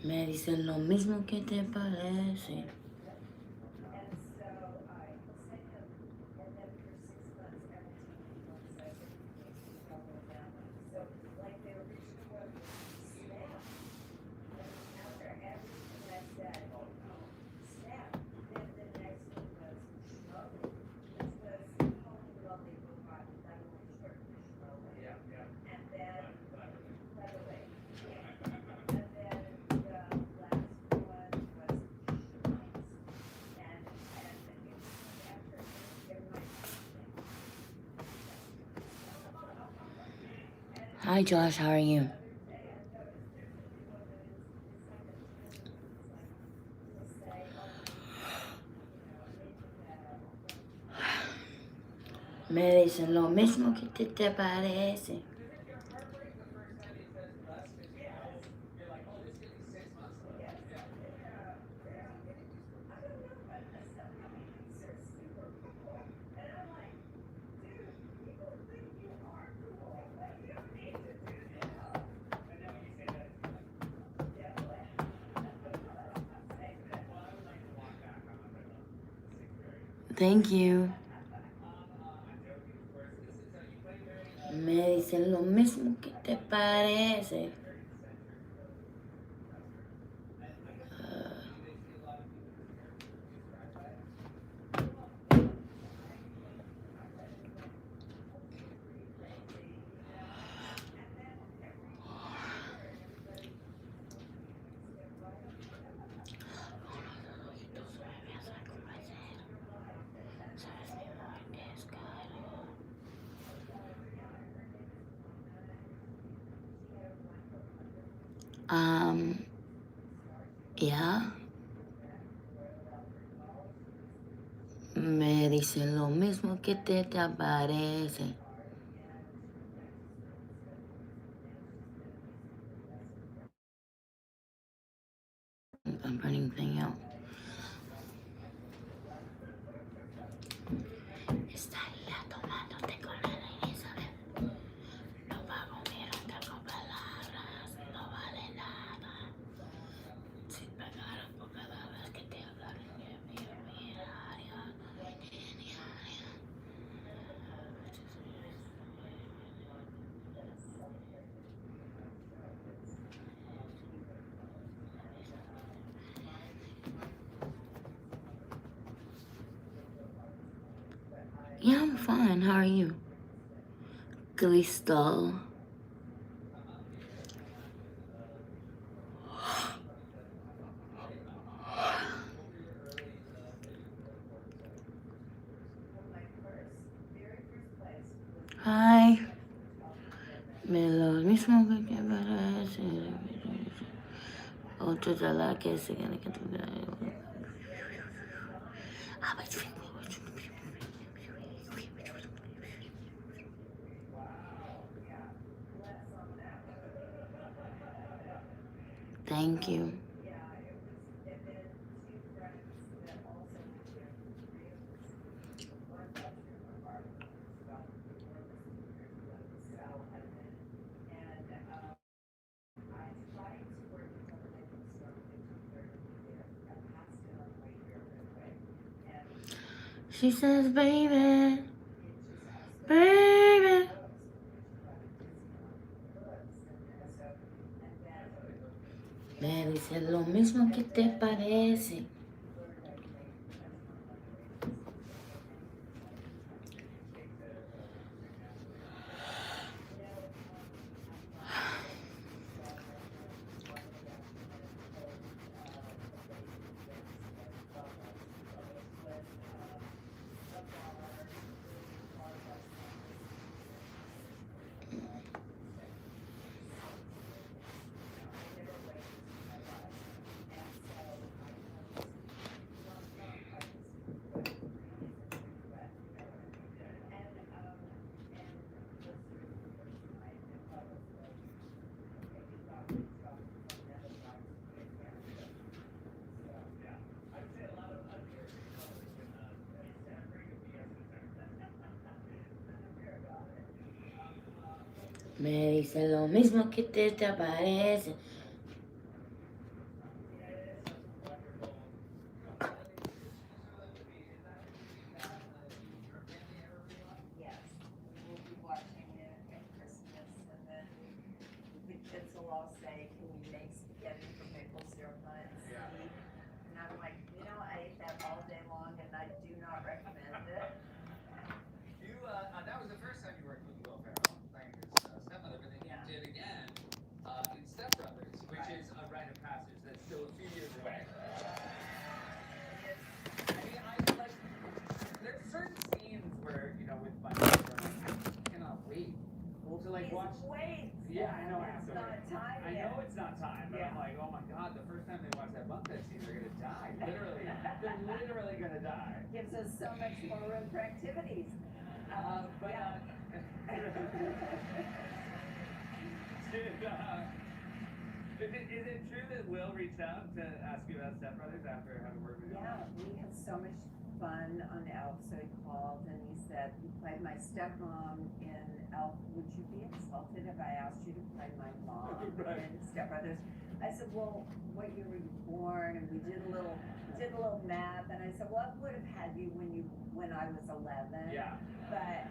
Me dicen lo mismo que te parece. Hi Josh, how are you? Me dicen lo mismo que te parece. Thank you. Me dicen lo mismo que te parece. Yeah. Me dicen lo mismo que te parece. I'm putting thing out. Estaría tomándote con la Elizabeth. No va a comer, no tengo palabras, no vale nada. Si pagaras por cada vez que te hablaran, mira, Yeah, I'm fine. How are you? Crystal. Hi. Me lo mismo que te parece. Otro de la que se gana que te Thank you. She says, baby, baby. Me dice lo mismo que te parece. Me dice lo mismo que te parece. wait. Yeah, I know I have It's to not wait. time I yet. know it's not time, but I'm like, oh my god, the first time they watch that bunk bed scene, they're gonna die. Literally, they're literally gonna die. Gives us so much more room for activities. Yeah. Is it true that Will reached out to ask you about Step Brothers after having worked with you? Yeah, we had so much fun on Elf, so he called and he said, you played my stepmom in Elf. Would you be insulted if I asked you to play my mom Right. in Step Brothers? I said, well, what year were you born? And we did a little math, and I said, well, I would have had you when I was 11. Yeah. But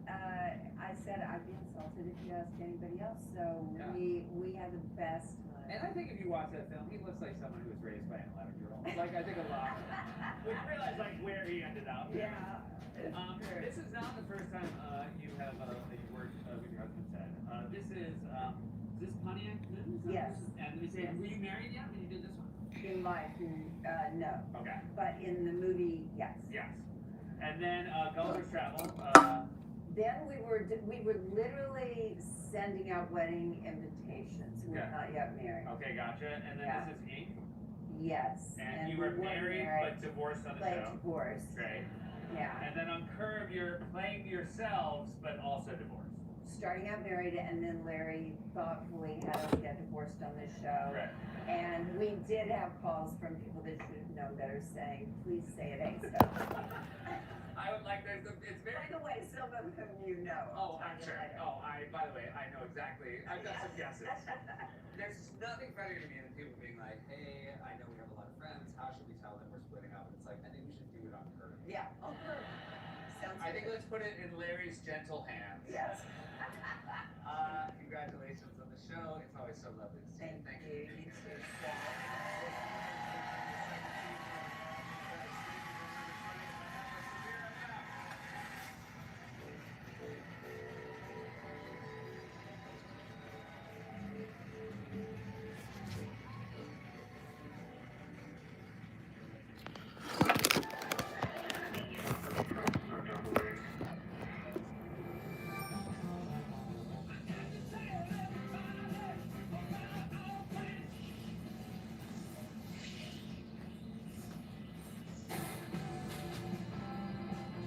I said I'd be insulted if you asked anybody else. So Yeah. we had the best time. And I think if you watch that film, he looks like someone who was raised by an 11-year-old. Like, I think a lot. We realize, like, where he ended up. Yeah. It's true. This is not the first time you have you worked with your husband, Ted. This is Pontiac Moon? Yes. And were you married yet when you did this one? In life, no. Okay. But in the movie, yes. Yes. And then Gulliver's Travel. Then we were literally sending out wedding invitations. We were Okay. not yet married. Okay, gotcha. And then Yeah. this is Ink. Yes. And you we were weren't married but divorced on the like show. divorced. Great. Yeah. And then on Curve, you're playing yourselves but also divorced. Starting out married, and then Larry thoughtfully had us get divorced on the show. Right. And we did have calls from people that should have known better saying, please say it ain't so. I would like it's very. By the way, some of whom you know. Oh, I'm sure. By the way, I know exactly. I've got some guesses. There's nothing funnier to me than people being like, hey, I know we have a lot of friends. How should we tell them we're splitting up? And it's like, I think we should do it on Curve. Yeah. Oh, good. Sounds I think good. let's put it in Larry's gentle hands. Yes. Congratulations on the show. It's always so lovely to see you. Thank you. you. You too.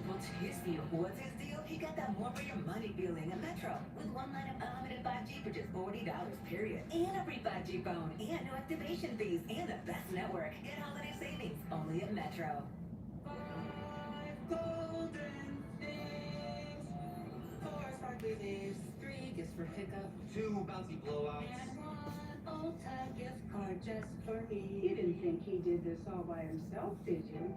What's his deal? What's his deal? He got that more for your money feeling at Metro. With one line of unlimited 5G for just $40, period. And a free 5G phone. And no activation fees. And the best network. Get holiday savings. Only at Metro. 5 golden things. 4 sparkly thieves. 3 gifts for pickup. 2 bouncy blowouts. And 1 Ulta gift card just for me. You didn't think he did this all by himself, did you?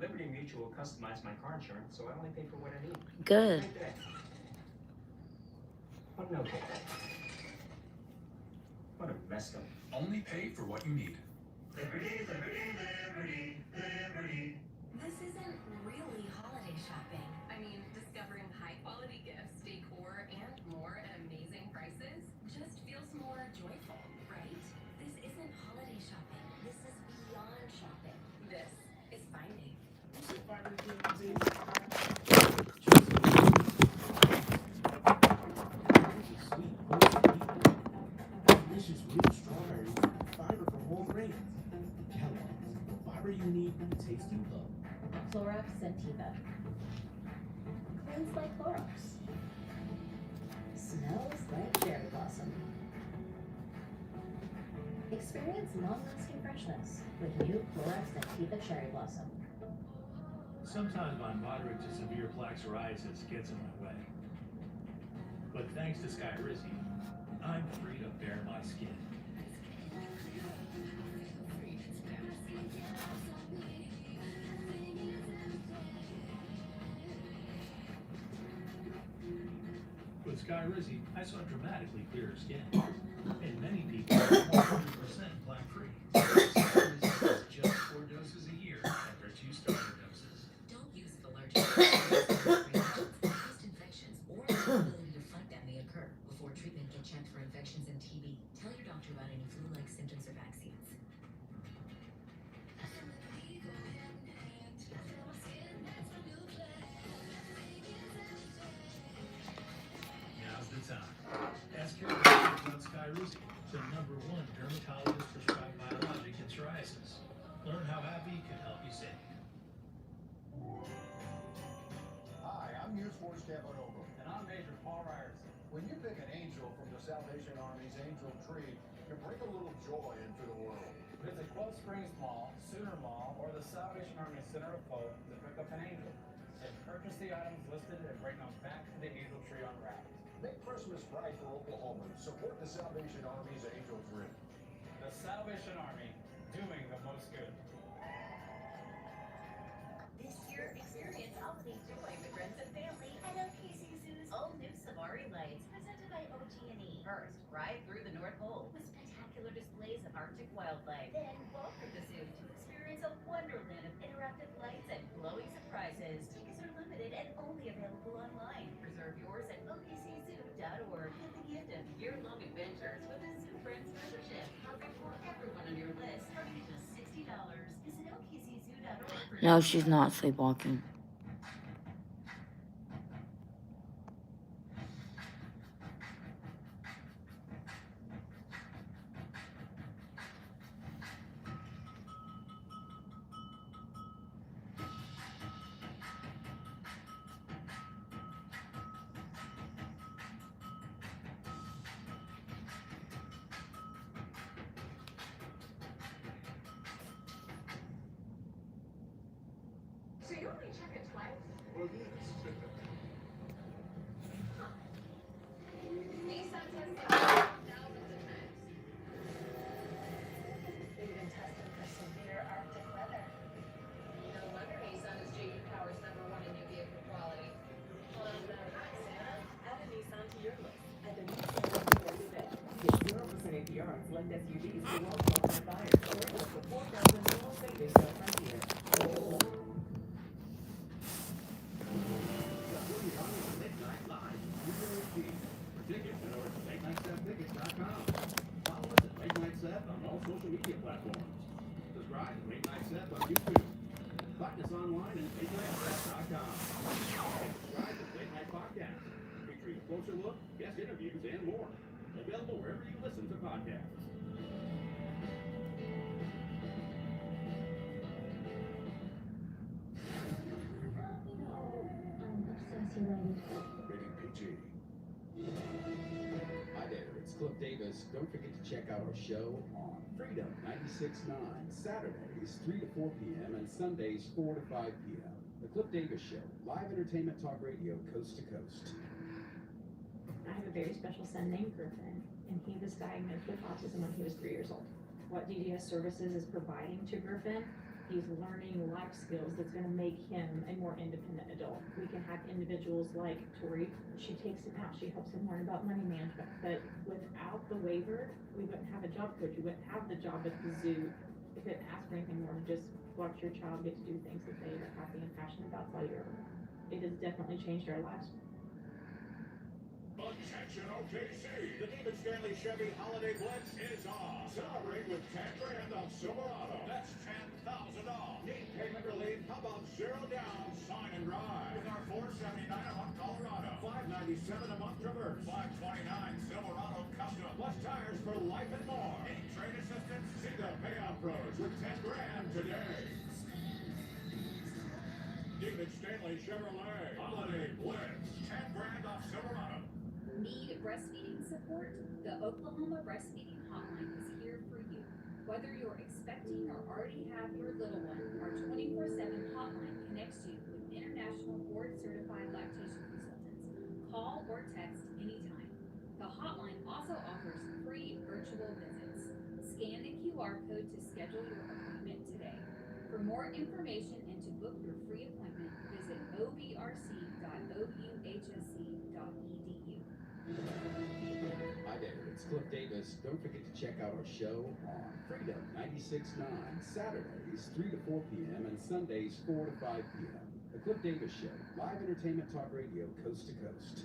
Liberty Mutual customized my car insurance, so I only pay for what I need. Good. Right there. What no pay? What a messed up. Only pay for what you need. Liberty, liberty, liberty, liberty. This isn't really holiday shopping. I mean, discovering high-quality gifts, decor, and more at amazing prices just feels more joyful, right? This isn't holiday shopping. This is beyond shopping. This is finding. Delicious real strawberries, fiber from whole grains. Kellogg's, the fiber you need, taste you love. Clorox Sentiva. Cleans like Clorox. Smells like cherry blossom. Experience long-lasting freshness with new Clorox Sentiva Cherry Blossom. Sometimes my moderate to severe plaque psoriasis gets in my way. But thanks to Skyrizi, I'm free to bare my skin. With Skyrizi, I saw dramatically clearer skin. And many people are 100% plaque free. Skyrizi is just 4 doses a year after 2 starter doses. Don't use allergic reactions, post-infections, or the ability to fleck that may occur before get checked for infections and TB. Tell your doctor about any flu-like symptoms or vaccines. Now's the time. Ask your doctor about Skyrizi, the #1 dermatologist prescribed biologic in psoriasis. Learn how happy can help you save. Hi, I'm News Force Cavanogo. And I'm Major Paul Ryerson. When you pick an angel from the Salvation Army's angel tree, you bring a little joy into the world. Visit Quote Springs Mall, Sooner Mall, or the Salvation Army Center of Hope to pick up an angel. Then purchase the items listed and bring them back to the angel tree unwrapped. Make Christmas bright for Oklahomans. Support the Salvation Army's angel tree. The Salvation Army, doing the most good. This year, experience holiday joy with friends and family at LKC Zoo's all-new Safari Lights, presented by OG&E. First, ride through the North Pole with spectacular displays of Arctic wildlife. Then, walk through the zoo to experience a wonderland of interactive lights and glowing surprises. Tickets are limited and only available online. Reserve yours at okczoo.org. Get the gift of year-long adventures with a Zoo Friends membership. Perfect for everyone on your list, starting at just $60. Visit okczoo.org. No, she's not sleepwalking. So you only check it twice? Well, yes. Nissan tests it thousands of times. They've been tested for severe Arctic weather. No wonder Nissan is J.D. Power's #1 in new vehicle quality. Hold on to that. Hi, Santa. Add a Nissan to your list at the Nissan store today. Get 0% APR on select SUVs for well-qualified buyers, or up to $4,000 savings on Frontier. Midnight Live, for tickets, head over to LateNightSethTickets.com. Follow us at Late Night Seth on all social media platforms. Subscribe to Late Night Seth on YouTube. Find us online at LateNightSeth.com. Subscribe to Late Night Podcast, featuring a closer look, guest interviews, and more. Available wherever you listen to podcasts. Rated PG. Hi there, it's Cliff Davis. Don't forget to check out our show on Freedom 96.9, Saturdays 3 to 4 p.m. and Sundays 4 to 5 p.m. The Cliff Davis Show, live entertainment talk radio coast to coast. I have a very special son named Griffin, and he was diagnosed with autism when he was 3 years old. What DDS Services is providing to Griffin, he's learning life skills that's going to make him a more independent adult. We can have individuals like Tori. She takes him out. She helps him learn about money management. But without the waiver, we wouldn't have a job coach. We wouldn't have the job at the zoo. We couldn't ask for anything more than just watch your child get to do things that they are happy and passionate about. So it has definitely changed our lives. Attention OKC, the David Stanley Chevy Holiday Blitz is on. Celebrate with 10 grand on Silverado. That's $10,000 off. Need payment relief? How about 0 down, sign and ride? With our $479 a month Colorado, $597 a month Traverse, $529 Silverado Custom, plus tires for life and more. Need trade assistance? See the payout pros with 10 grand today. David Stanley Chevrolet Holiday Blitz, 10 grand off Silverado. Need breastfeeding support? The Oklahoma Breastfeeding Hotline is here for you. Whether you're expecting or already have your little one, our 24/7 hotline connects you with international board-certified lactation consultants. Call or text anytime. The hotline also offers free virtual visits. Scan the QR code to schedule your appointment today. For more information and to book your free appointment, visit obrc.ouhsc.edu. Hi there, it's Cliff Davis. Don't forget to check out our show on Freedom 96.9, Saturdays 3 to 4 p.m. and Sundays 4 to 5 p.m. The Cliff Davis Show, live entertainment talk radio coast to coast.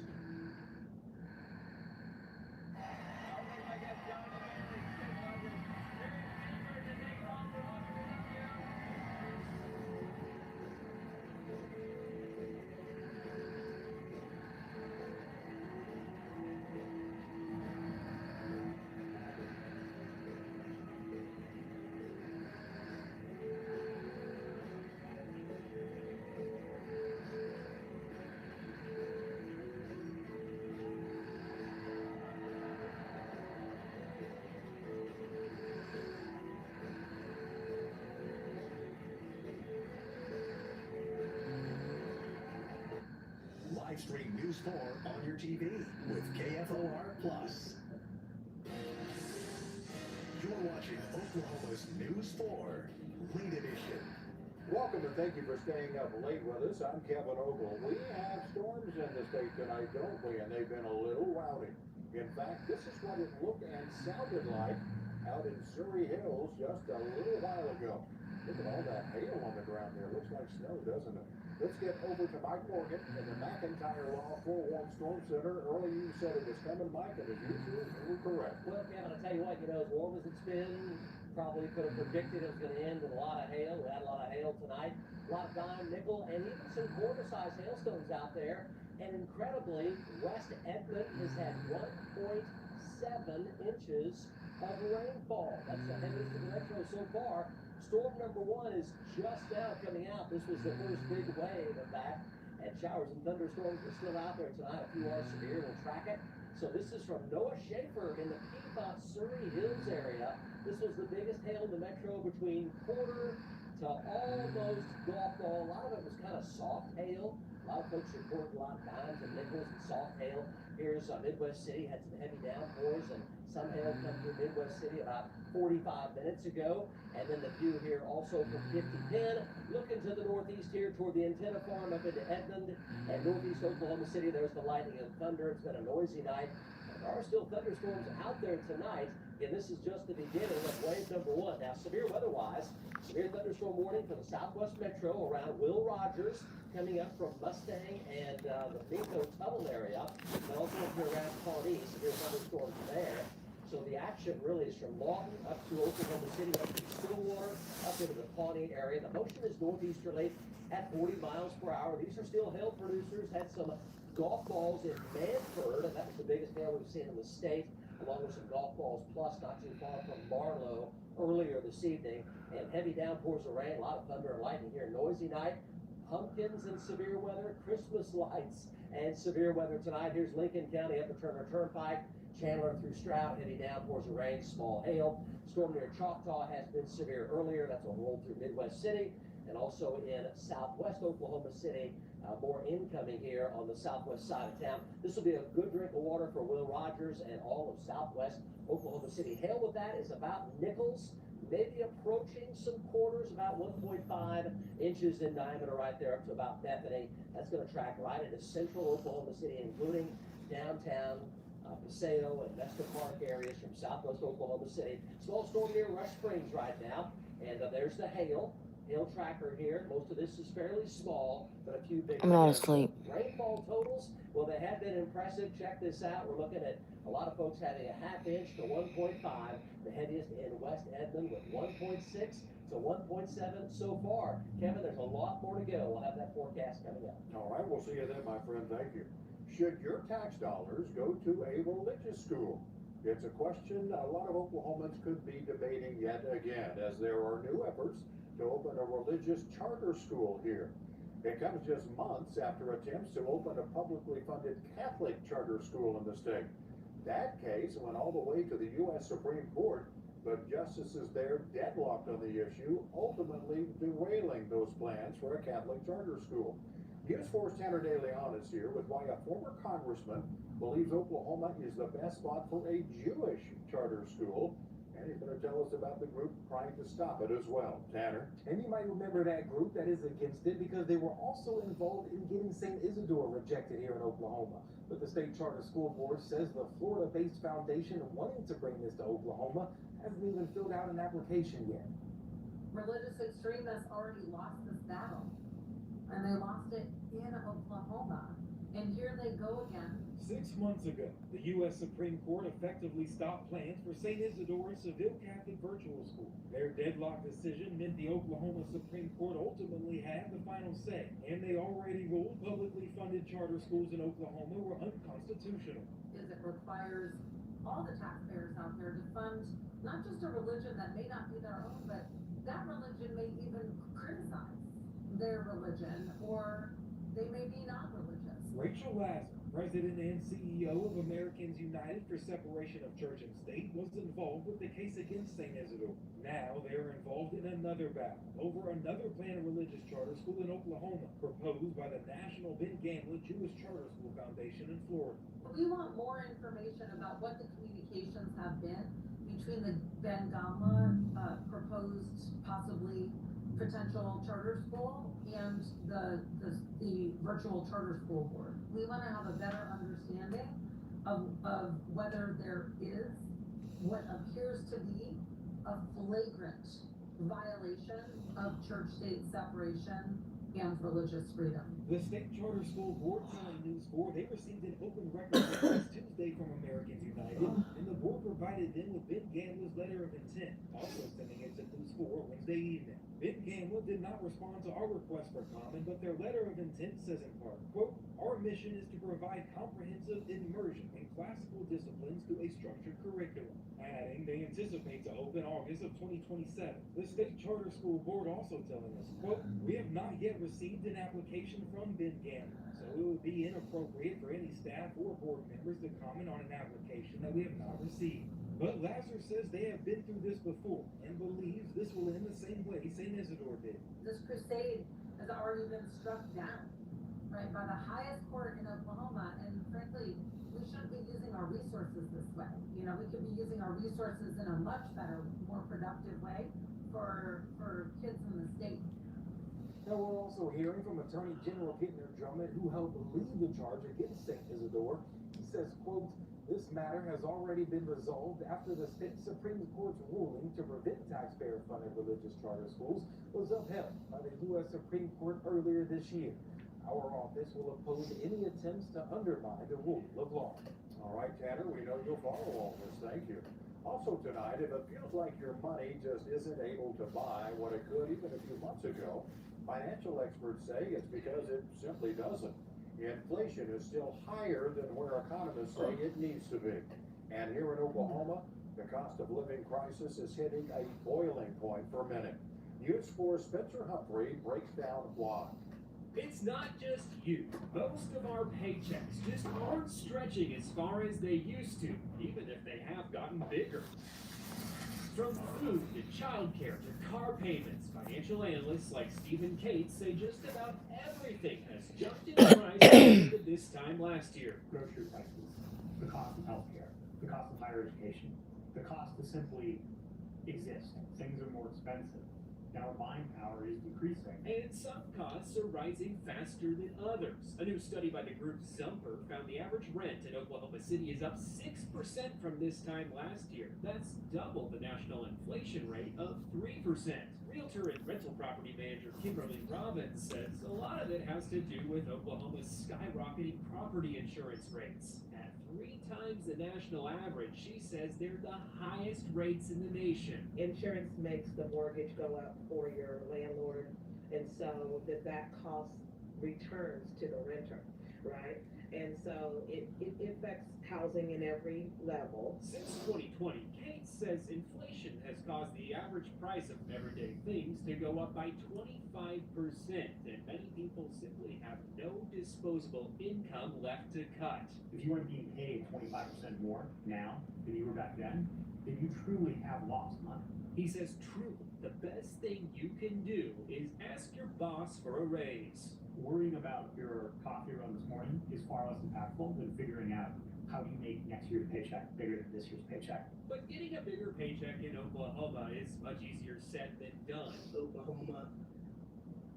live stream News 4 on your TV with KFOR Plus. You're watching Oklahoma's News 4 Late Edition. Welcome and thank you for staying up late with us. I'm Kevin Ogle. We have storms in the state tonight, don't we? And they've been a little rowdy. In fact, this is what it looked and sounded like out in Surrey Hills just a little while ago. Look at all that hail on the ground there. Looks like snow, doesn't it? Let's get over to Mike Morgan in the McIntyre Law 4-1 Storm Center. Earlier you said it was coming, Mike, and as usual, you were correct. Well, Kevin, I'll tell you what, as warm as it's been, probably could have predicted it was going to end with a lot of hail. We had a lot of hail tonight, a lot of dime, nickel, and even some quarter-sized hailstones out there. And incredibly, West Edmond has had 1.7 inches of rainfall. That's the heaviest in the metro so far. Storm number 1 is just now coming out. This was the first big wave of that. And showers and thunderstorms are still out there tonight. A few are severe. We'll track it. So this is from Noah Schaefer in the Piedmont Surrey Hills area. This was the biggest hail in the metro, between quarter to almost golf ball. A lot of it was kind of soft hail. A lot of folks reported a lot of dimes and nickels and soft hail. Here's Midwest City, had some heavy downpours and some hail come through Midwest City about 45 minutes ago. And then the view here also from 5010, looking to the northeast here toward the antenna farm up into Edmond and northeast Oklahoma City. There's the lightning and thunder. It's been a noisy night. There are still thunderstorms out there tonight. And this is just the beginning of wave number 1. Now, severe weather-wise, severe thunderstorm warning for the southwest metro around Will Rogers, coming up from Mustang and the Minko Tunnel area. And also up here around Pawnee, severe thunderstorms there. So the action really is from Lawton up to Oklahoma City, up to Stillwater, up into the Pawnee area. The motion is northeasterly at 40 miles per hour. These are still hail producers. Had some golf balls in Manford, and that was the biggest hail we've seen in the state, along with some golf balls plus not too far from Marlow earlier this evening. And heavy downpours of rain, a lot of thunder and lightning here. Noisy night, pumpkins and severe weather, Christmas lights and severe weather tonight. Here's Lincoln County up the Turner Turnpike, Chandler through Stroud, heavy downpours of rain, small hail. Storm near Choctaw has been severe earlier. That's what rolled through Midwest City and also in southwest Oklahoma City. More incoming here on the southwest side of town. This will be a good drink of water for Will Rogers and all of southwest Oklahoma City. Hail with that is about nickels, maybe approaching some quarters, about 1.5 inches in diameter right there up to about Bethany. That's going to track right into central Oklahoma City, including downtown Paseo and Vesta Park areas from southwest Oklahoma City. Small storm near Rush Springs right now, and there's the hail tracker here. Most of this is fairly small, but a few big. I'm not asleep. Rainfall totals, well, they have been impressive. Check this out. We're looking at a lot of folks having a half inch to 1.5. The heaviest in West Edmond with 1.6 to 1.7 so far. Kevin, there's a lot more to go. We'll have that forecast coming up. All right, we'll see you then, my friend. Thank you. Should your tax dollars go to a religious school? It's a question a lot of Oklahomans could be debating yet again, as there are new efforts to open a religious charter school here. It comes just months after attempts to open a publicly funded Catholic charter school in the state. That case went all the way to the U.S. Supreme Court, but justices there deadlocked on the issue, ultimately derailing those plans for a Catholic charter school. News 4's Tanner De Leon is here with why a former congressman believes Oklahoma is the best spot for a Jewish charter school. And he's going to tell us about the group trying to stop it as well. Tanner? And you might remember that group that is against it because they were also involved in getting St. Isidore rejected here in Oklahoma. But the state charter school board says the Florida-based foundation wanting to bring this to Oklahoma hasn't even filled out an application yet. Religious extremists already lost this battle, and they lost it in Oklahoma. And here they go again. 6 months ago, the U.S. Supreme Court effectively stopped plans for St. Isidore Seville Catholic Virtual School. Their deadlock decision meant the Oklahoma Supreme Court ultimately had the final say, and they already ruled publicly funded charter schools in Oklahoma were unconstitutional. Is it requires all the taxpayers out there to fund not just a religion that may not be their own, but that religion may even criticize their religion, or they may be not religious. Rachel Lazar, President and CEO of Americans United for Separation of Church and State, was involved with the case against St. Isidore. Now they're involved in another battle over another planned religious charter school in Oklahoma, proposed by the National Ben Gamla Jewish Charter School Foundation in Florida. We want more information about what the communications have been between the Ben Gamla proposed possibly potential charter school and the virtual charter school board. We want to have a better understanding of whether there is what appears to be a flagrant violation of church-state separation and religious freedom. The State Charter School Board telling News 4 they received an open record request Tuesday from Americans United, and the board provided them with Ben Gamla's letter of intent, also sending it to News 4 Wednesday evening. Ben Gamla did not respond to our request for comment, but their letter of intent says in part, quote, "Our mission is to provide comprehensive immersion in classical disciplines through a structured curriculum," adding they anticipate to open August of 2027. The State Charter School Board also telling us, quote, "We have not yet received an application from Ben Gamla, so it would be inappropriate for any staff or board members to comment on an application that we have not received. But Lazarus says they have been through this before and believes this will end the same way St. Isidore did." This crusade has already been struck down, right, by the highest court in Oklahoma, and frankly, we shouldn't be using our resources this way. You know, we could be using our resources in a much better, more productive way for kids in the state. Now we're also hearing from Attorney General Gittner Drummond, who helped lead the charge against St. Isidore. He says, quote, "This matter has already been resolved after the state Supreme Court's ruling to prevent taxpayer-funded religious charter schools was upheld by the U.S. Supreme Court earlier this year. Our office will oppose any attempts to undermine the rule of law." All right, Tanner, we know you'll follow all this. Thank you. Also tonight, if it feels like your money just isn't able to buy what it could even a few months ago, financial experts say it's because it simply doesn't. Inflation is still higher than where economists say it needs to be. And here in Oklahoma, the cost of living crisis is hitting a boiling point for many. News 4 Spencer Humphrey breaks down why. It's not just you. Most of our paychecks just aren't stretching as far as they used to, even if they have gotten bigger. From food to childcare to car payments, financial analysts like Stephen Cates say just about everything has jumped in price compared to this time last year. Grocery prices, the cost of healthcare, the cost of higher education, the cost to simply exist. Things are more expensive. Our buying power is decreasing. And some costs are rising faster than others. A new study by the group Zumper found the average rent in Oklahoma City is up 6% from this time last year. That's double the national inflation rate of 3%. Realtor and rental property manager Kimberly Robbins says a lot of it has to do with Oklahoma's skyrocketing property insurance rates. At 3 times the national average, she says they're the highest rates in the nation. Insurance makes the mortgage go up for your landlord, and so that cost returns to the renter, right? And so it affects housing in every level. Since 2020, Kate says inflation has caused the average price of everyday things to go up by 25%, and many people simply have no disposable income left to cut. If you are being paid 25% more now than you were back then you truly have lost money. He says truly, the best thing you can do is ask your boss for a raise. Worrying about your coffee run this morning is far less impactful than figuring out how do you make next year's paycheck bigger than this year's paycheck. But getting a bigger paycheck in Oklahoma is much easier said than done. Oklahoma,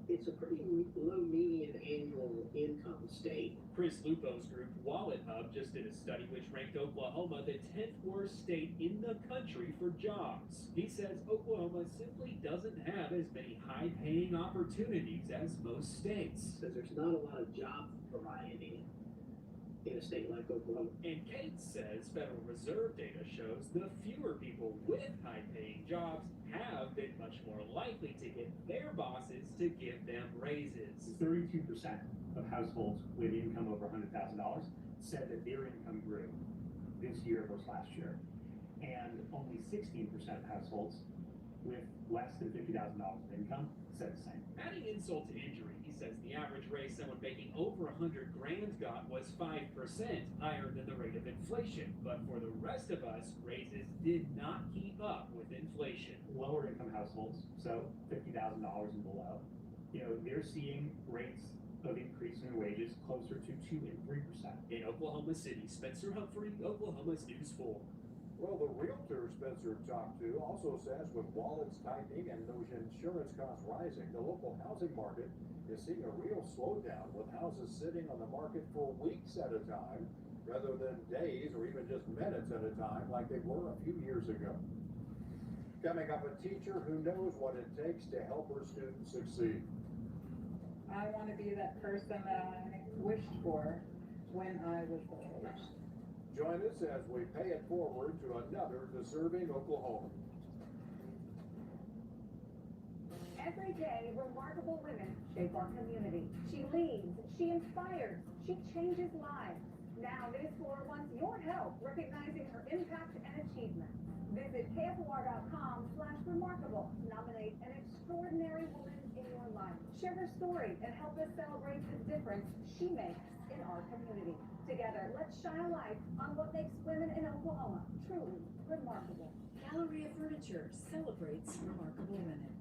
it's a pretty low median annual income state. Chris Lupo's group Wallet Hub just did a study which ranked Oklahoma the 10th worst state in the country for jobs. He says Oklahoma simply doesn't have as many high-paying opportunities as most states. Because there's not a lot of job variety in a state like Oklahoma. And Kate says Federal Reserve data shows the fewer people with high-paying jobs have been much more likely to get their bosses to give them raises. 32% of households with income over $100,000 said that their income grew this year versus last year. And only 16% of households with less than $50,000 of income stay the same. Adding insult to injury, he says the average raise someone making over $100 grand got was 5% higher than the rate of inflation. But for the rest of us, raises did not keep up with inflation. Lower income households, so $50,000 and below, they're seeing rates of increase in wages closer to 2 and 3%. In Oklahoma City, Spencer Humphrey, Oklahoma's News 4. Well, the realtor Spencer talked to also says with wallets tightening and those insurance costs rising, the local housing market is seeing a real slowdown with houses sitting on the market for weeks at a time rather than days or even just minutes at a time like they were a few years ago. Coming up, a teacher who knows what it takes to help her students succeed. I want to be that person that I wished for when I was age. Join us as we pay it forward to another deserving Oklahoma. Every day, remarkable women shape our community. She leads, she inspires, she changes lives. Now, News 4 wants your help recognizing her impact and achievement. Visit KFOR.com/remarkable to nominate an extraordinary woman in your life. Share her story and help us celebrate the difference she makes in our community. Together, let's shine a light on what makes women in Oklahoma truly remarkable. Galleria Furniture celebrates remarkable women.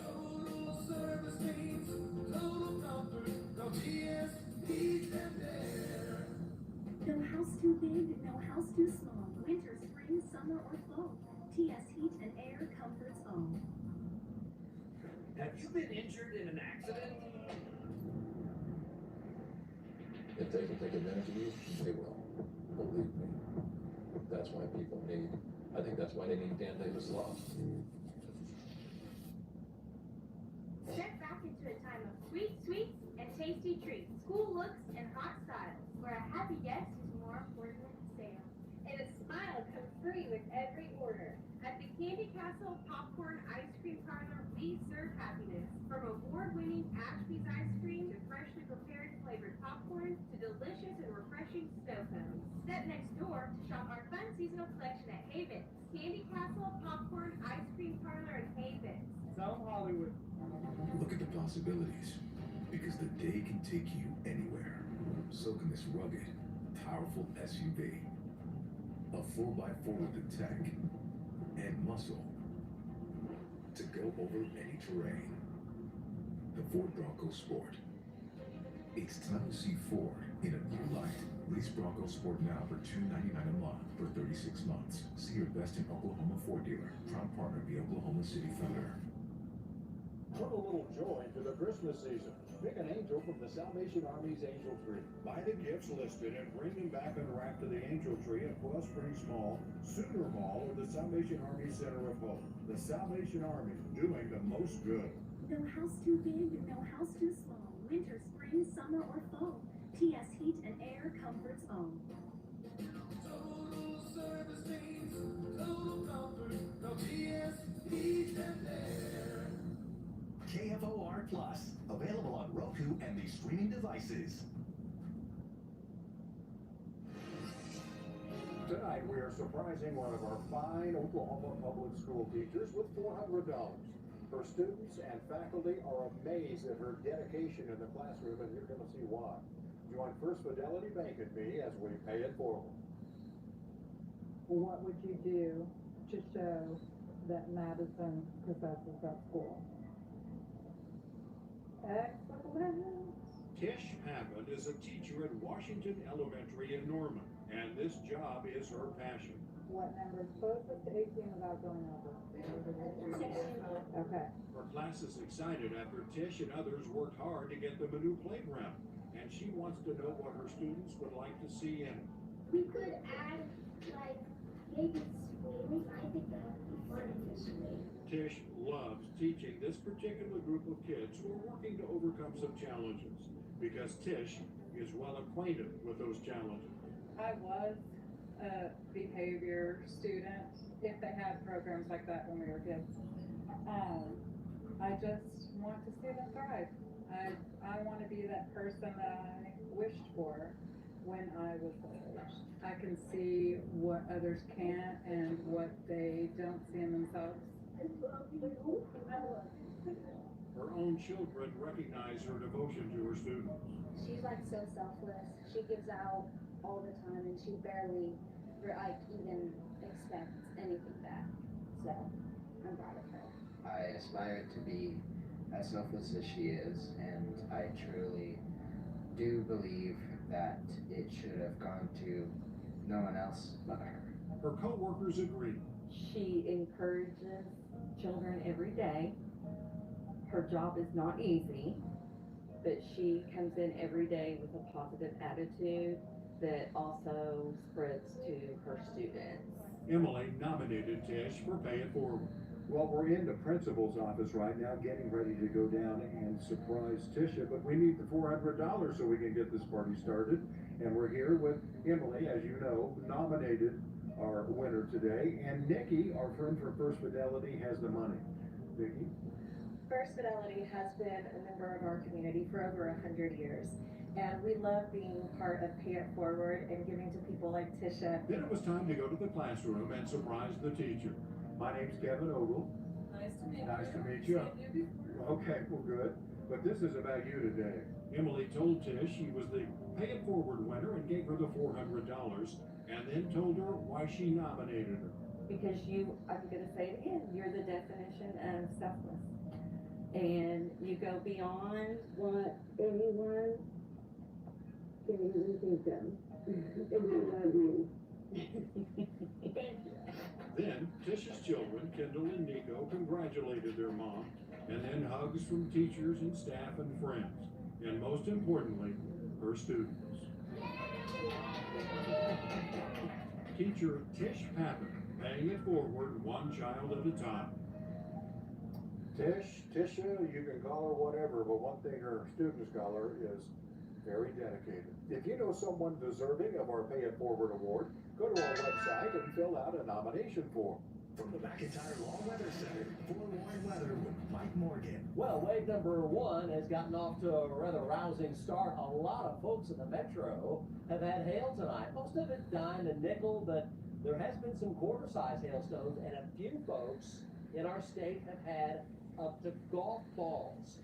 Total service means total comfort. No BS, peace, and air. No house too big, no house too small. Winter, spring, summer, or fall. TS Heat and Air Comfort's own. Have you been injured in an accident? If they can take advantage of you, they will. Believe me. That's why people need, I think that's why they need Dan Davis Law. Step back into a time of sweet sweets and tasty treats, cool looks and hot styles, where a happy guest is more important than a sale. And a smile comes free with every order. At the Candy Castle Popcorn Ice Cream Parlor, we serve happiness. From award-winning Ashby's ice cream to freshly prepared flavored popcorn to delicious and refreshing snow cones. Step next door to shop our fun seasonal collection at Havens. Candy Castle Popcorn Ice Cream Parlor in Havens. South Hollywood. Look at the possibilities, because the day can take you anywhere. So can this rugged, powerful SUV. A 4x4 with the tech and muscle to go over any terrain. The Ford Bronco Sport. It's time to see Ford in a new light. Lease Bronco Sport now for $299 a month for 36 months. See your best in Oklahoma Ford dealer. Proud partner of the Oklahoma City Thunder. Put a little joy into the Christmas season. Pick an angel from the Salvation Army's Angel Tree. Buy the gifts listed and bring them back unwrapped to the Angel Tree at Quail Springs Mall, Sooner Mall, or the Salvation Army Center of Hope. The Salvation Army, doing the most good. No house too big, no house too small. Winter, spring, summer, or fall. TS Heat and Air Comfort's own. Total service means total comfort. No BS, peace, and air. KFOR Plus, available on Roku and these streaming devices. Tonight, we are surprising one of our fine Oklahoma public school teachers with $400. Her students and faculty are amazed at her dedication in the classroom, and you're going to see why. Join First Fidelity Bank and me as we pay it forward. What would you do to show that Madison possesses that school? Excellent. Tish Hammond is a teacher at Washington Elementary in Norman, and this job is her passion. What number is closest to 18 without going over? 16. Okay. Her class is excited after Tish and others worked hard to get them a new playground, and she wants to know what her students would like to see in it. We could add, like, maybe swings. I think that would be fun to swing. Tish loves teaching this particular group of kids who are working to overcome some challenges, because Tish is well acquainted with those challenges. I was a behavior student, if they had programs like that when we were kids. I just want to see them thrive. I want to be that person that I wished for when I was age. I can see what others can't and what they don't see in themselves. Her own children recognize her devotion to her students. She's like so selfless. She gives out all the time and she barely like even expects anything back. So I'm proud of her. I aspire to be as selfless as she is, and I truly do believe that it should have gone to no one else but her. Her co-workers agree. She encourages children every day. Her job is not easy, but she comes in every day with a positive attitude that also spreads to her students. Emily nominated Tish for Pay It Forward. Well, we're in the principal's office right now, getting ready to go down and surprise Tisha, but we need the $400 so we can get this party started. And we're here with Emily, as you know, nominated our winner today, and Nikki, our friend from First Fidelity, has the money. Nikki? First Fidelity has been a member of our community for over 100 years, and we love being part of Pay It Forward and giving to people like Tisha. Then it was time to go to the classroom and surprise the teacher. My name's Kevin Ogle. Nice to meet you. Nice to meet you. Okay, well, good. But this is about you today. Emily told Tish she was the Pay It Forward winner and gave her the $400, and then told her why she nominated her. Because I'm going to say it again, you're the definition of selfless. And you go beyond what anyone can even think of. And we love you. Thank you. Then Tish's children, Kendall and Nico, congratulated their mom, and then hugs from teachers and staff and friends, and most importantly, her students. Teacher Tish Pappan, paying it forward one child at a time. Tisha, you can call her whatever, but one thing her students call her is very dedicated. If you know someone deserving of our Pay It Forward award, go to our website and fill out a nomination form. From the McIntyre Law Weather Center, forewarned weather with Mike Morgan. Well, wave number one has gotten off to a rather rousing start. A lot of folks in the metro have had hail tonight. Most of it dime and nickel, but there has been some quarter-size hailstones, and a few folks in our state have had up to golf balls.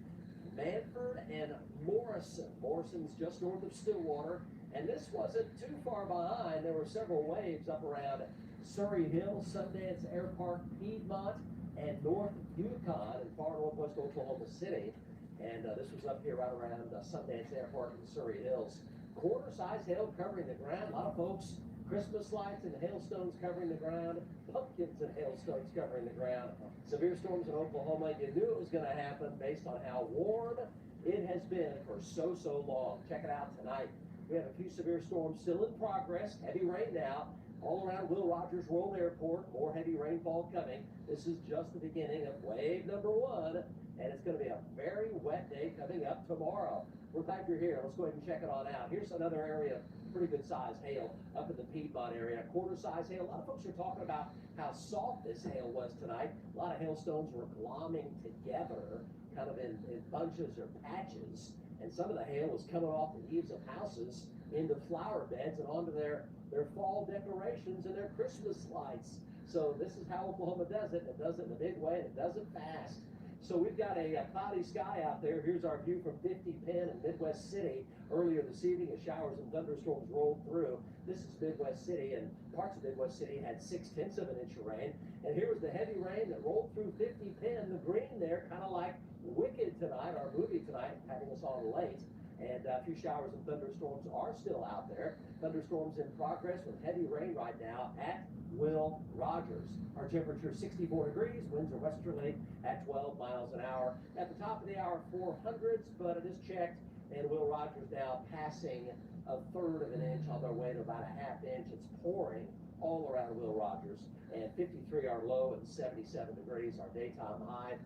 Manford and Morrison. Morrison's just north of Stillwater, and this wasn't too far behind. There were several waves up around Surrey Hill, Sundance Air Park, Piedmont, and North Yukon and far northwest Oklahoma City. And this was up here right around Sundance Air Park and Surrey Hills. Quarter-size hail covering the ground. A lot of folks, Christmas lights and hailstones covering the ground, pumpkins and hailstones covering the ground. Severe storms in Oklahoma. You knew it was going to happen based on how warm it has been for so long. Check it out tonight. We have a few severe storms still in progress. Heavy rain now all around Will Rogers World Airport. More heavy rainfall coming. This is just the beginning of wave number one, and it's going to be a very wet day coming up tomorrow. We're glad you're here. Let's go ahead and check it on out. Here's another area of pretty good size hail up in the Piedmont area. Quarter size hail. A lot of folks are talking about how soft this hail was tonight. A lot of hailstones were glomming together, kind of in bunches or patches. And some of the hail was coming off the eaves of houses into flower beds and onto their fall decorations and their Christmas lights. So this is how Oklahoma does it. It does it in a big way, and it does it fast. So we've got a cloudy sky out there. Here's our view from 50 Penn and Midwest City earlier this evening as showers and thunderstorms rolled through. This is Midwest City, and parts of Midwest City had 0.6 of an inch of rain. And here was the heavy rain that rolled through 50 Penn. The green there, kind of like Wicked tonight, our movie tonight, having us on late. And a few showers and thunderstorms are still out there. Thunderstorms in progress with heavy rain right now at Will Rogers. Our temperature is 64 degrees, winds are westerly at 12 miles an hour. At the top of the hour, 400s, but it is checked, and Will Rogers now passing a third of an inch on their way to about a half inch. It's pouring all around Will Rogers, and 53 our low and 77 degrees our daytime high.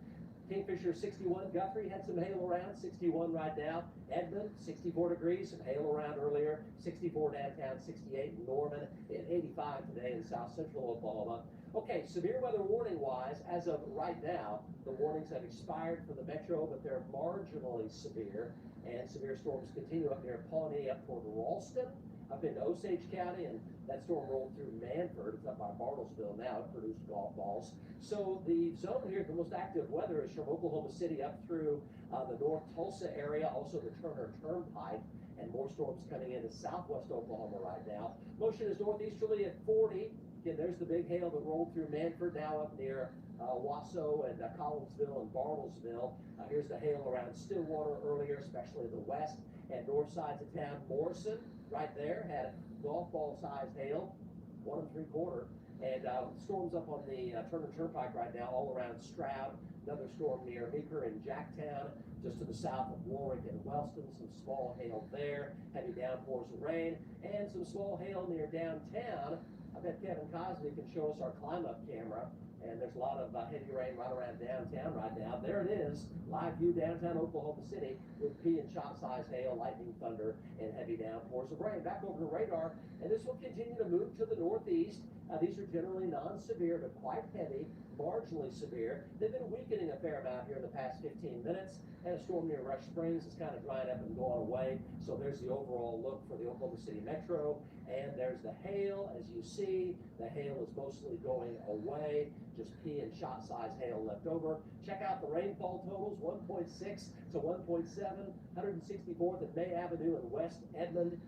Kingfisher 61, Guthrie had some hail around, 61 right now. Edmond 64 degrees, some hail around earlier, 64 downtown, 68 in Norman, and 85 today in south central Oklahoma. Okay, severe weather warning wise, as of right now, the warnings have expired for the metro, but they're marginally severe, and severe storms continue up near Pawnee up toward Ralston I've been to Osage County, and that storm rolled through Manford. It's up by Bartlesville now. It produced golf balls. So the zone here, the most active weather is from Oklahoma City up through the North Tulsa area, also the Turner Turnpike, and more storms coming into southwest Oklahoma right now. Motion is northeasterly at 40. Again, there's the big hail that rolled through Manford, now up near Wasso and Collinsville and Bartlesville. Here's the hail around Stillwater earlier, especially the west and north sides of town. Morrison, right there, had golf ball sized hail, 1 3/4. And storms up on the Turner Turnpike right now, all around Stroud. Another storm near Meeker and Jacktown, just to the south of Warwick and Wellston. Some small hail there, heavy downpours of rain, and some small hail near downtown. I bet Kevin Cosby can show us our climb-up camera. And there's a lot of heavy rain right around downtown right now. There it is, live view downtown Oklahoma City with pea and shot-sized hail, lightning, thunder, and heavy downpours of rain. Back over the radar, and this will continue to move to the northeast. These are generally non-severe, but quite heavy, marginally severe. They've been weakening a fair amount here in the past 15 minutes, and a storm near Rush Springs is kind of drying up and going away. So there's the overall look for the Oklahoma City metro, and there's the hail. As you see, the hail is mostly going away. Just pea and shot-sized hail left over. Check out the rainfall totals, 1.6 to 1.7, 164th and May Avenue in West Edmond.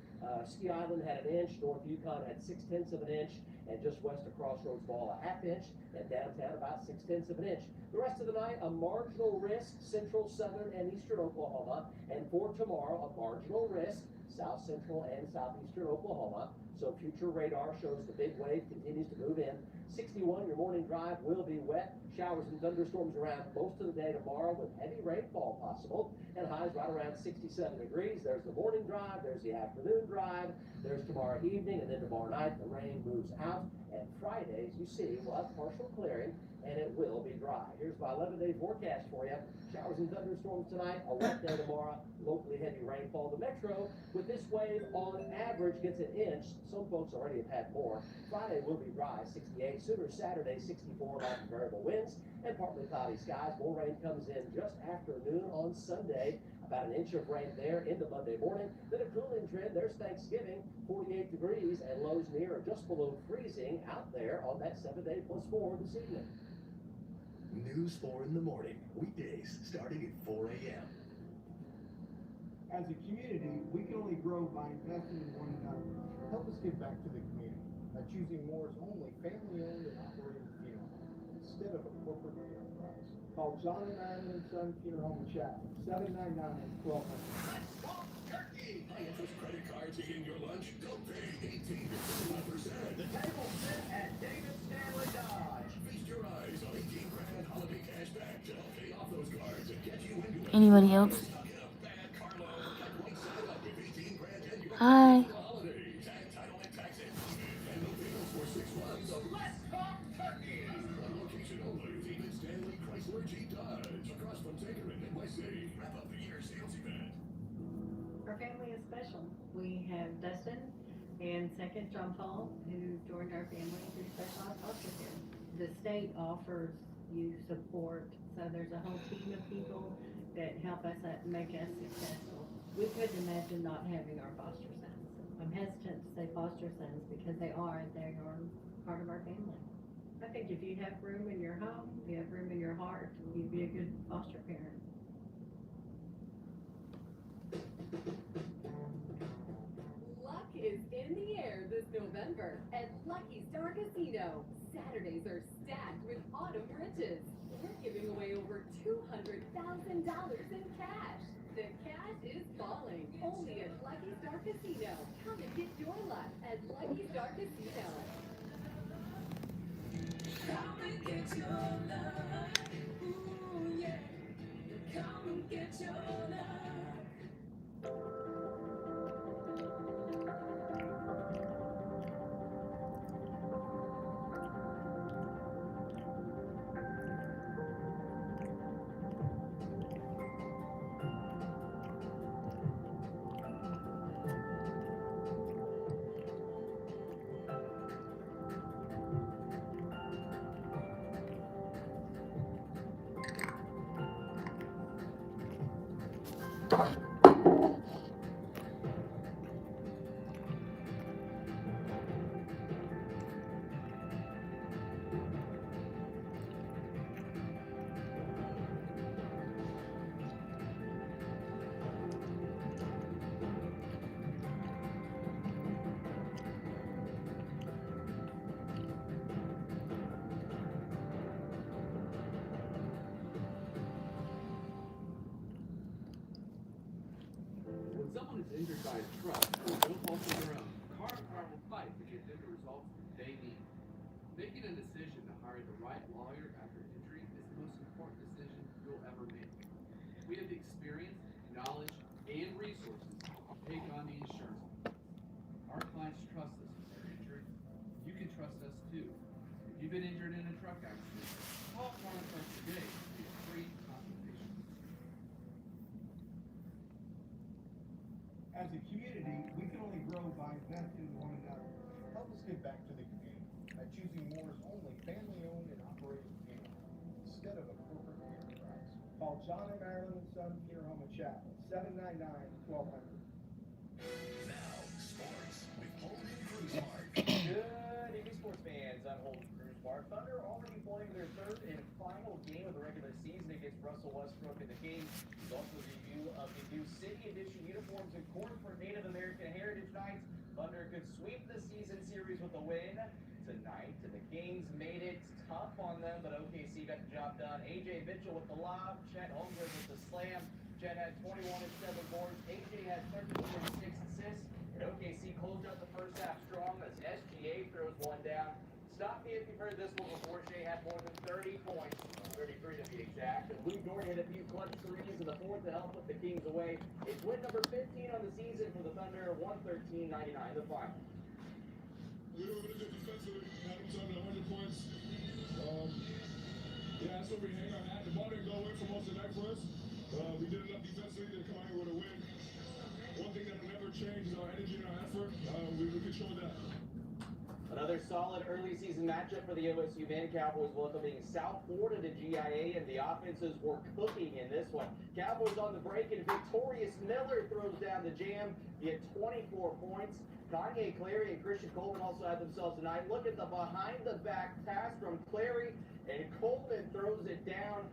Ski Island had 1 inch, North Yukon had 0.6 of an inch, and just west of Crossroads Ball 1/2 inch, and downtown about 0.6 of an inch. The rest of the night, a marginal risk, central, southern, and eastern Oklahoma, and for tomorrow, a marginal risk, south central and southeastern Oklahoma. So future radar shows the big wave continues to move in. 61, your morning drive will be wet. Showers and thunderstorms around most of the day tomorrow with heavy rainfall possible, and highs right around 67 degrees. There's the morning drive, there's the afternoon drive, there's tomorrow evening, and then tomorrow night the rain moves out. And Friday, as you see, we'll have partial clearing, and it will be dry. Here's my 11-day forecast for you. Showers and thunderstorms tonight, a wet day tomorrow, locally heavy rainfall. The metro, with this wave, on average gets 1 inch. Some folks already have had more. Friday will be dry, 68. Sooner Saturday, 64, light and variable winds, and partly cloudy skies. More rain comes in just after noon on Sunday. About 1 inch of rain there into Monday morning. Then a cooling trend. There's Thanksgiving, 48 degrees, and lows near or just below freezing out there on that 7-day +4 this evening. News 4 in the morning, weekdays starting at 4 a.m. As a community, we can only grow by investing in one another. Help us give back to the community by choosing Moore's only family-owned and operated funeral home instead of a corporate enterprise. Call John and Ireland and Son Funeral Home and Chapel, 799-1200. Turkey! High-interest credit cards eating your lunch? Don't pay 18 to 21%. The table set at David Stanley Dodge. Feast your eyes on 18 grand holiday cash back to help pay off those cards and get you into it. Anybody else? Hi. Our family is special. We have Dustin and second John Paul, who joined our family through specialized foster care. The state offers you support, so there's a whole team of people that help us make us successful. We couldn't imagine not having our foster sons. I'm hesitant to say foster sons because they are part of our family. I think if you have room in your home, you have room in your heart, you'd be a good foster parent. Luck is in the air this November at Lucky Star Casino. Saturdays are stacked with autumn riches. We're giving away over $200,000 in cash. The cash is falling only at Lucky Star Casino. Come and get your luck at Lucky Star Casino. Come and get your luck. Ooh, yeah. Come and get your luck. is injured by a truck, don't fall on their own. Car will fight to get them the results they need. Making a decision to hire the right lawyer after injury is the most important decision you'll ever make. We have the experience, knowledge, and resources to take on the insurance. Our clients trust us with their injury. You can trust us too. If you've been injured in a truck accident, call Car Insurance today for your free consultation. As a community, we can only grow by investing in one another. Help us give back to the community by choosing Moore's only family-owned and operated funeral instead of a corporate enterprise. Call John and Marilyn and Son Funeral Home and Chapel, 799-1200. Now, sports with Holden Cruise Mark. Good evening, sports fans. I'm Holden Cruz. Mark Thunder already playing their third and final game of the regular season against Russell Westbrook and the Kings. There's also a review of the new City Edition uniforms and corn for Native American Heritage Nights. Thunder could sweep the season series with a win tonight, and the Kings made it tough on them, but OKC got the job done. AJ Mitchell with the lob, Chet Holmgren with the slam. Chet had 21 and 7 boards. AJ had 13 and 6 assists. And OKC closed up the first half strong as SGA throws one down. Stop me if you've heard this one before. Shea had more than 30 points, 33 to be exact. And Lou Dort hit a few clutch threes in the fourth to help put the Kings away. It's win number 15 on the season for the Thunder, 113-99, the final. We were really good defensively. Had them to 100 points. Yeah, that's what we hang our hat. The ball didn't go away for most of the night for us. We did enough defensively to come out here with a win. One thing that'll never change is our energy and our effort. We control that. Another solid early season matchup for the OSU men. Cowboys welcoming South Florida to GIA, and the offenses were cooking in this one. Cowboys on the break, and Victorious Miller throws down the jam. He had 24 points. Kanye Clary and Christian Coleman also had themselves a night. Look at the behind-the-back pass from Clary, and Coleman throws it down.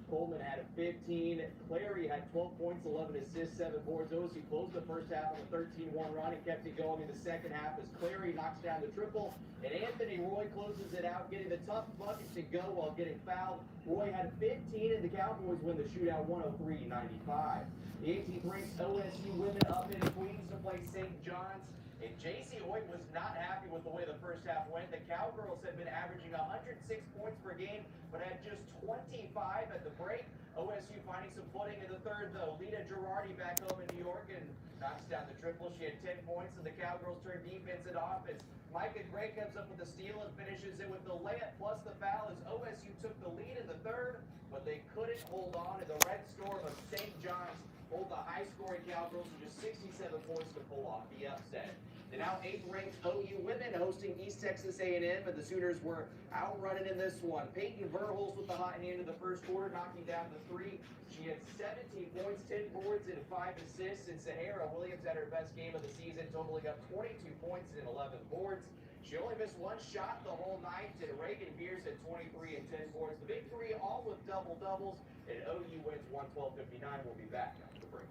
Coleman had a 15. Clary had 12 points, 11 assists, 7 boards. OSU closed the first half on a 13-1 run and kept it going in the second half as Clary knocks down the triple. And Anthony Roy closes it out, getting the tough bucket to go while getting fouled. Roy had 15, and the Cowboys win the shootout 103-95. The 18th ranked OSU women up in Queens to play St. John's. And J.C. Hoyt was not happy with the way the first half went. The Cowgirls had been averaging 106 points per game, but had just 25 at the break. OSU finding some footing in the third, though. Lita Girardi back home in New York and knocks down the triple. She had 10 points, and the Cowgirls turned defense into offense. Micah Gray comes up with the steal and finishes it with the layup plus the foul as OSU took the lead in the third, but they couldn't hold on, and the Red Storm of St. John's hold the high-scoring Cowgirls to just 67 points to pull off the upset. The now 8th-ranked OU women hosting East Texas A&M, and the Sooners were outrunning in this one. Peyton Verhulst with the hot hand in the first quarter, knocking down the three. She had 17 points, 10 boards, and 5 assists. And Sahara Williams had her best game of the season, totaling up 22 points and 11 boards. She only missed one shot the whole night, and Reagan Beers had 23 and 10 boards. The big three all with double-doubles, and OU wins 112-59. We'll be back after the break.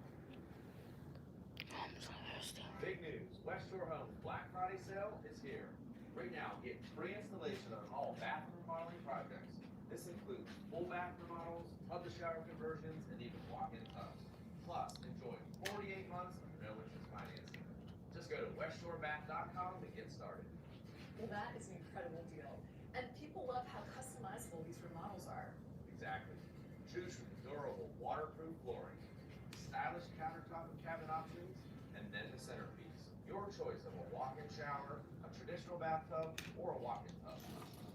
Big news, West Shore Homes Black Friday sale is here. Right now, get free installation on all bathroom remodeling projects. This includes full bath remodels, tub to shower conversions, and even walk-in tubs. Plus, enjoy 48 months of no interest financing. Just go to westshorebath.com to get started. Well, that is an incredible deal. And people love how customizable these remodels are. Exactly. Choose from durable, waterproof flooring, stylish countertop and cabinet options, and then the centerpiece. Your choice of a walk-in shower, a traditional bathtub, or a walk-in tub.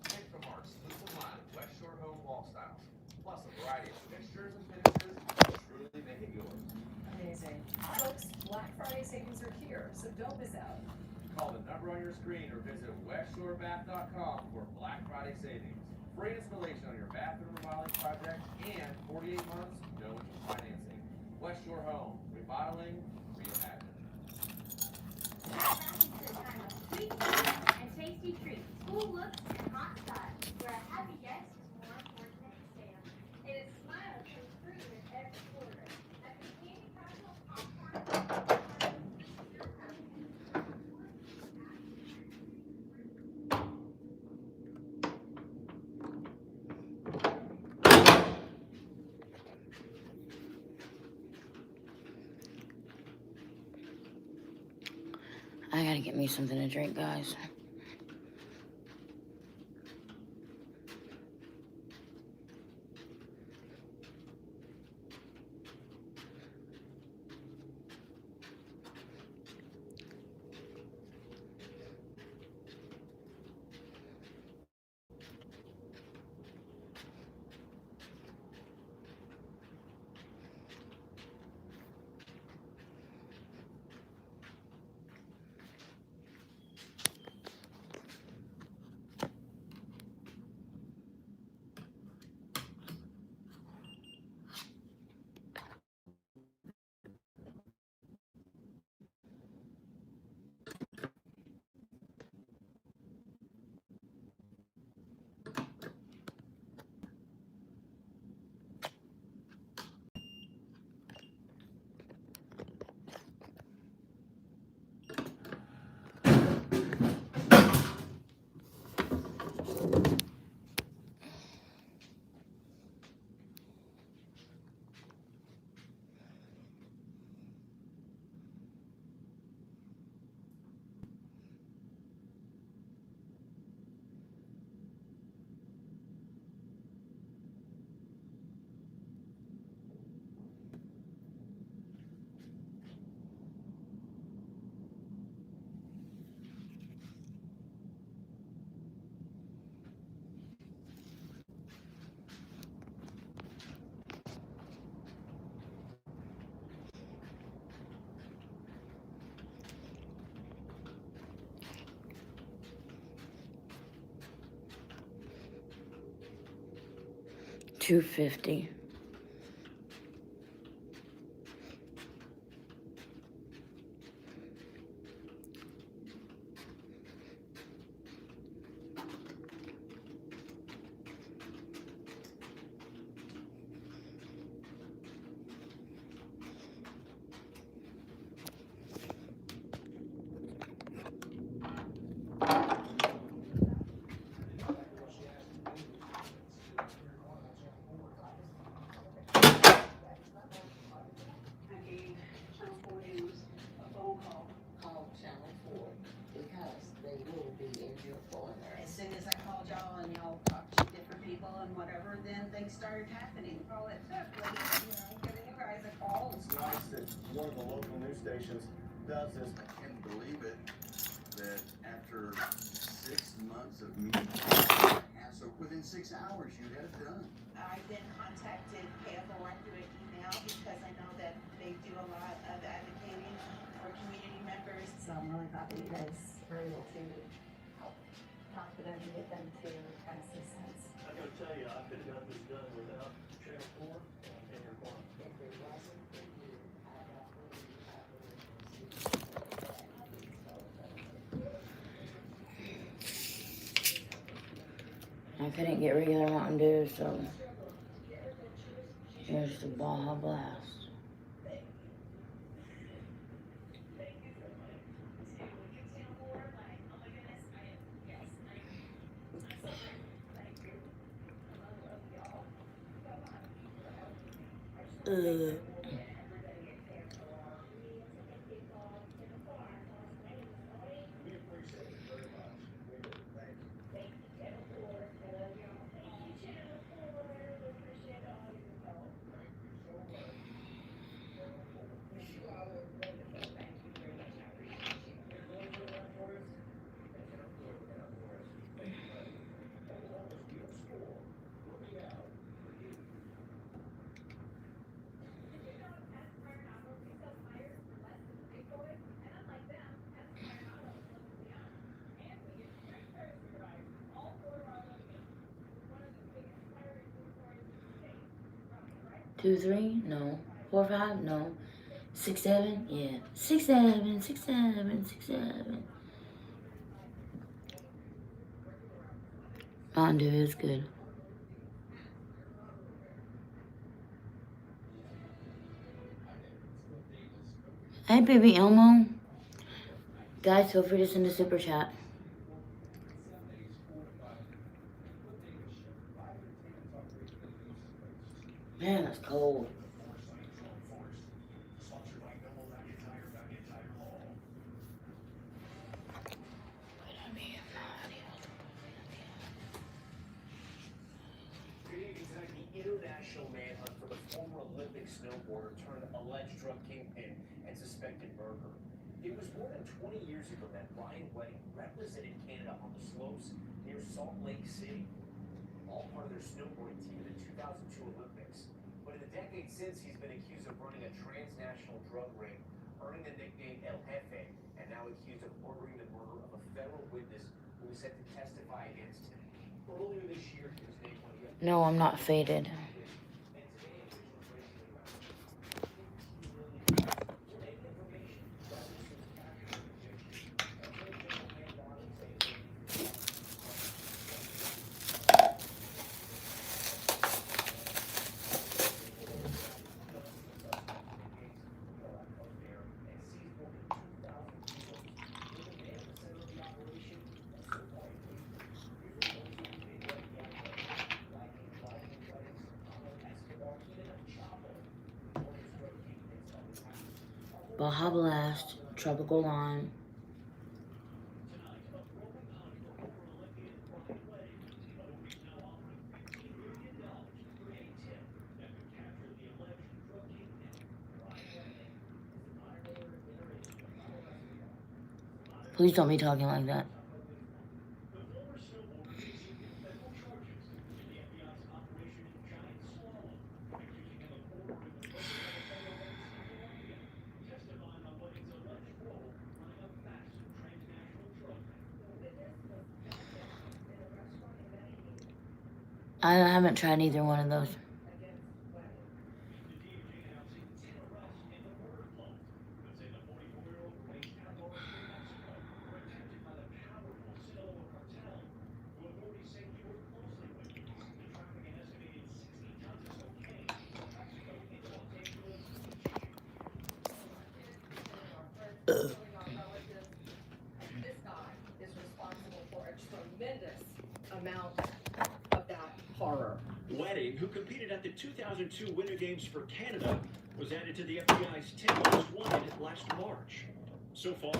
Pick from our exclusive line of West Shore Home wall styles, plus a variety of fixtures and finishes that truly make it yours. Amazing. Folks, Black Friday savings are here, so don't miss out. Call the number on your screen or visit westshorebath.com for Black Friday savings. Free installation on your bathroom remodeling project and 48 months, no interest financing. West Shore Home, remodeling, reimagined. Back into a time of sweet and tasty treats, cool looks, and hot styles, where a happy guest is more important than a sale. And a smile comes through with every order. At the candy capital popcorn. gotta get me something to drink, guys. $2.50. As soon as I called y'all and y'all talked to different people and whatever, then things started happening. All it took was, giving you guys a call. It's nice that one of the local news stations does this. I can't believe it that after 6 months of me, so within 6 hours you had it done. I've been contacted KFOR through an email because I know that they do a lot of advocating for community members. So I'm really glad that you guys were able to help talk to them and get them to kind of see sense. I gotta tell you, I could have got this done without Sharon Turrobiartes and your mom. If it wasn't for you, I don't believe I would have I couldn't get regular Mountain Dew, so here's the Baja Blast. Ugh. Two, three? No. 4, 5? No. 6, 7? Yeah. 6, 7, 6, 7, 6, 7. Mountain Dew is good. Hey, baby Elmo. Guys, feel free to send a super chat. Man, that's cold. international manhunt for the former Olympic snowboarder turned alleged drug kingpin and suspected murderer. It was more than 20 years ago that Ryan Wedding represented Canada on the slopes near Salt Lake City, all part of their snowboarding team in the 2002 Olympics. But in the decades since, he's been accused of running a transnational drug ring, earning the nickname El Jefe, and now accused of ordering the murder of a federal witness who was set to testify against him. Earlier this year, he was named one of the No, I'm not faded. Baja Blast, Tropical Lime. Please don't be talking like that. I haven't tried either one of those. This guy is responsible for a tremendous amount of that horror. Wedding, who competed at the 2002 Winter Games for Canada, was added to the FBI's 10 most wanted last March. So far,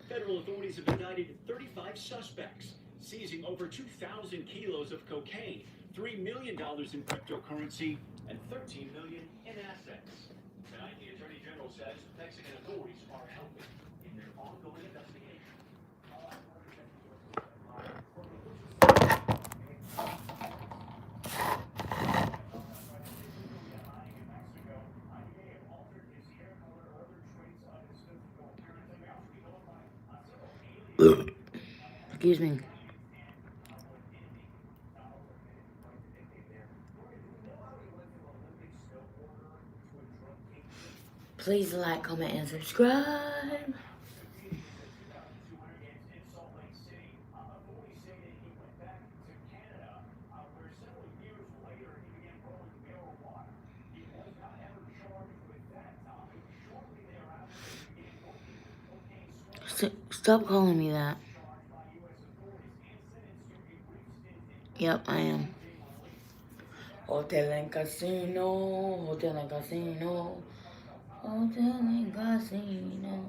federal authorities have indicted 35 suspects, seizing over 2,000 kilos of cocaine, $3 million in cryptocurrency, and $13 million in assets. Tonight, the Attorney General says Mexican authorities are helping in their ongoing investigation. Excuse me. Please like, comment, and subscribe. Stop calling me that. Yep, I am. Hotel and casino, hotel and casino, hotel and casino.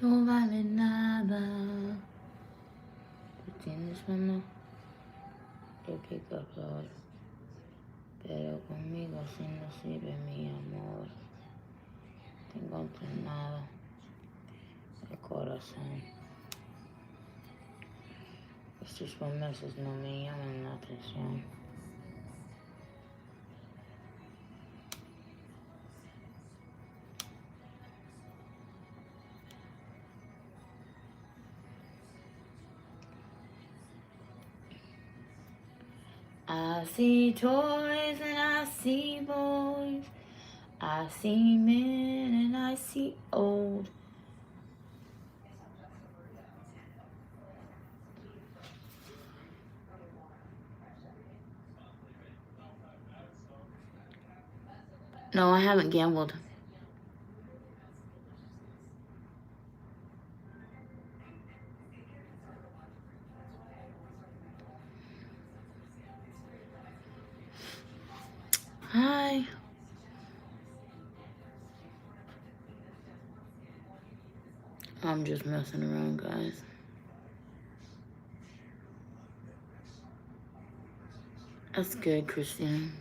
no vale nada. ¿Entiendes, mamá? Yo pico flor, pero conmigo si no sirve mi amor. Te encontré nada de corazón. Estos promesas no me llaman la atención. I see toys and I see boys. I see men and I see old. No, I haven't gambled. Hi. I'm just messing around, guys. That's good, Christine.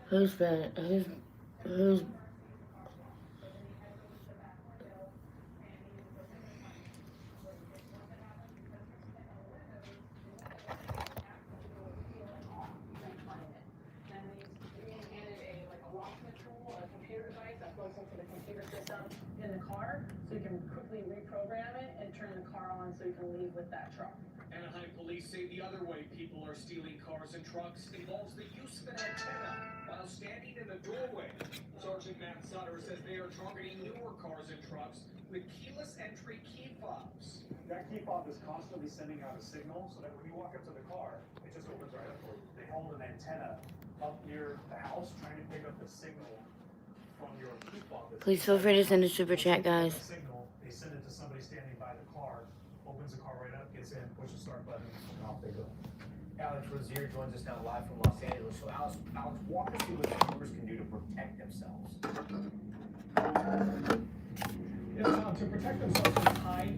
Who's that? Who's in the car, so you can quickly reprogram it and turn the car on so you can leave with that truck. Anaheim police say the other way people are stealing cars and trucks involves the use of an antenna while standing in the doorway. Sergeant Matt Sutter says they are targeting newer cars and trucks with keyless entry key fobs. That key fob is constantly sending out a signal so that when you walk up to the car, it just opens right up for you. They hold an antenna up near the house trying to pick up the signal from your key fob. Please feel free to send a super chat, guys. Signal, they send it to somebody standing by the car, opens the car right up, gets in, pushes the start button, and off they go. Alex Rozier joins us now live from Los Angeles. So Alex, walk us through what consumers can do to protect themselves. Yeah, to protect themselves from high